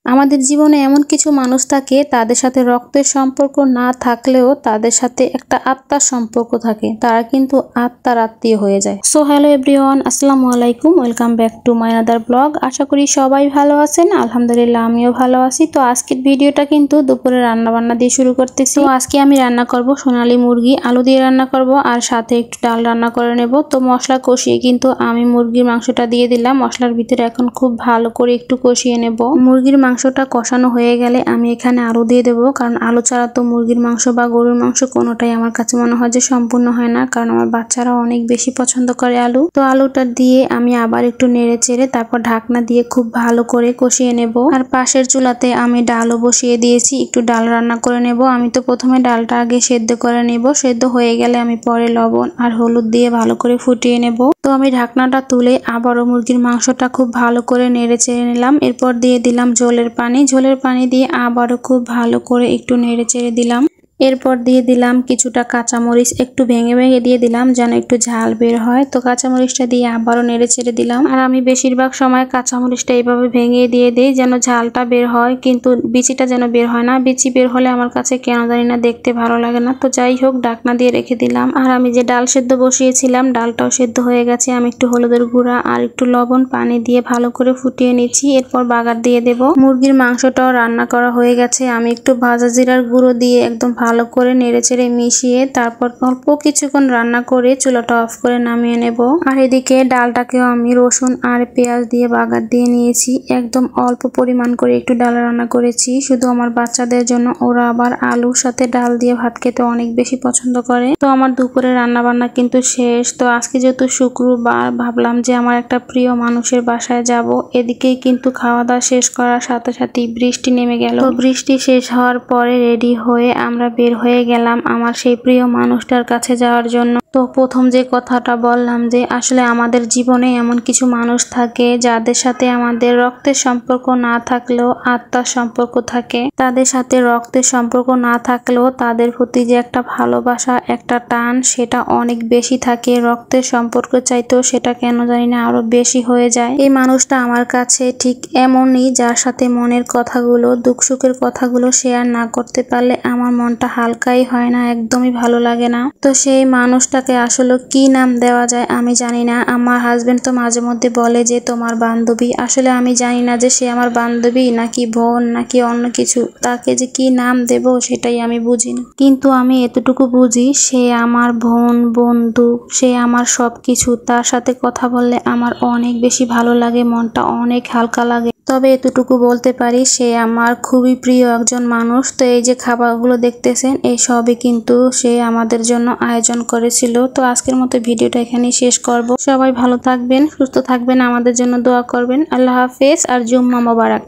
আমাদের জীবনে এমন কিছু মানুষ থাকে তাদের সাথে রক্তের সম্পর্ক না থাকলেও তাদের সাথে একটা আত্মার সম্পর্ক থাকে, তারা কিন্তু আত্মার আত্মীয় হয়ে যায়। সো হ্যালো এভরিওয়ান, আসসালামু আলাইকুম, welcome back to my another blog. আশা করি সবাই ভালো আছেন, আলহামদুলিল্লাহ আমিও ভালো আছি। তো আজকের ভিডিওটা কিন্তু দুপুরে রান্না বান্না দিয়ে শুরু করতেছি। তো আজকে আমি রান্না করব সোনালী মুরগি, আলু দিয়ে রান্না করব আর সাথে একটু ডাল রান্না করে নেব। তো মশলা কষিয়ে কিন্তু আমি মুরগির মাংসটা দিয়ে দিলাম। মশলার ভিতরে এখন খুব ভালো করে একটু কষিয়ে নেব। মুরগির মাংসটা কষানো হয়ে গেলে আমি এখানে আলু দিয়ে দেবো, কারণ আলু ছাড়া তো মুরগির মাংস বা গরুর মাংস কোনোটাই আমার কাছে মনে হয় যে সম্পূর্ণ হয় না, কারণ আমার বাচ্চারা অনেক বেশি পছন্দ করে আলু। তো আলুটা দিয়ে আমি আবার একটু নেড়ে চেড়ে তারপর ঢাকনা দিয়ে খুব ভালো করে কষিয়ে নেব। আর পাশের চুলাতে আমি ডালও বসিয়ে দিয়েছি, একটু ডাল রান্না করে নেব। আমি তো প্রথমে ডালটা আগে সেদ্ধ করে নেব, সেদ্ধ হয়ে গেলে আমি পরে লবণ আর হলুদ দিয়ে ভালো করে ফুটিয়ে নেব। তো আমি ঢাকনাটা তুলে আবারও মুরগির মাংসটা খুব ভালো করে নেড়ে চেড়ে নিলাম। এরপর দিয়ে দিলাম ঝোলের পানি দিয়ে আবারও খুব ভালো করে একটু নেড়ে চেড়ে দিলাম। এরপর দিয়ে দিলাম কিছুটা কাঁচামরিচ, একটু ভেঙে ভেঙে দিয়ে দিলাম যেন একটু ঝাল বের হয়। তো কাঁচামরিচটা দিয়ে আবারও নেড়ে চেড়ে দিলাম। আর আমি বেশিরভাগ সময় কাঁচামরিচটা এইভাবে ভেঙে দিয়ে দিই যেন ঝালটা বের হয়, কিন্তু বিচিটা যেন বের হয় না। বিচি বের হলে আমার কাছে কেন জানি না দেখতে ভালো লাগে না। তো যাই হোক, ঢাকনা দিয়ে রেখে দিলাম। আর আমি যে ডাল সেদ্ধ বসিয়েছিলাম, ডালটাও সেদ্ধ হয়ে গেছে। আমি একটু হলুদের গুঁড়া আর একটু লবণ পানি দিয়ে ভালো করে ফুটিয়ে নিচ্ছি। এরপর বাগার দিয়ে দেব। মুরগির মাংসটাও রান্না করা হয়ে গেছে। আমি একটু ভাজা জিরার গুঁড়ো দিয়ে একদম ভালো করে নেড়েচেড়ে মিশিয়ে তারপর অল্প কিছুক্ষণ রান্না করে চুলাটা অফ করে নামিয়ে নেব। আর এদিকে ডালটাকেও আমি রসুন আর পেঁয়াজ দিয়ে বাগার দিয়ে নিয়েছি। একদম অল্প পরিমাণ করে একটু ডাল রান্না করেছি শুধু আমার বাচ্চাদের জন্য। ওরা আবার আলুর সাথে ডাল দিয়ে ভাত খেতে অনেক বেশি পছন্দ করে। তো আমার দুপুরে রান্না বান্না কিন্তু শেষ। তো আজকে যেহেতু শুক্রবার, ভাবলাম যে আমার একটা প্রিয় মানুষের বাসায় যাব। এদিকেই কিন্তু খাওয়া দাওয়া শেষ করার সাথে সাথেই বৃষ্টি নেমে গেল। তো বৃষ্টি শেষ হওয়ার পরে রেডি হয়ে আমরা বের হয়ে গেলাম আমার সেই প্রিয় মানুষটার কাছে যাওয়ার জন্য। তো প্রথম যে কথাটা বললাম যে আসলে আমাদের জীবনে এমন কিছু মানুষ থাকে যাদের সাথে আমাদের রক্তের সম্পর্ক না থাকলেও আত্মার সম্পর্ক থাকে। তাদের সাথে রক্তের সম্পর্ক না থাকলেও তাদের প্রতি যে একটা ভালোবাসা, একটা টান, সেটা অনেক বেশি থাকে। রক্তের সম্পর্ক চাইতেও সেটা কেন জানি না আরো বেশি হয়ে যায়। এই মানুষটা আমার কাছে ঠিক এমনই, যার সাথে মনের কথাগুলো, দুঃখ সুখের কথাগুলো শেয়ার না করতে পারলে আমার মনটা হালকাই হয় না, একদমই ভালো লাগে না। তো সেই মানুষটাকে আসলে কি নাম দেওয়া যায় আমি জানি না। আমার হাজবেন্ড তো মাঝে মধ্যে বলে যে তোমার বান্ধবী। আসলে আমি জানি না যে সে আমার বান্ধবী নাকি বোন নাকি অন্য কিছু। তাকে যে কি নাম দেব সেটাই আমি বুঝি না, কিন্তু আমি এতটুকু বুঝি সে আমার বোন, বন্ধু, সে আমার সবকিছু। তার সাথে কথা বললে আমার অনেক বেশি ভালো লাগে, মনটা অনেক হালকা লাগে। তবে এতটুকু বলতে পারি সে আমার খুবই প্রিয় একজন মানুষ। তো এই যে খাবারগুলো দেখতেছেন, এই সবই কিন্তু সে আমাদের জন্য আয়োজন করেছিল। তো আজকের মতো ভিডিওটা এখানেই শেষ করব। সবাই ভালো থাকবেন, সুস্থ থাকবেন, আমাদের জন্য দোয়া করবেন। আল্লাহ হাফেজ আর জুম্মা মোবারক।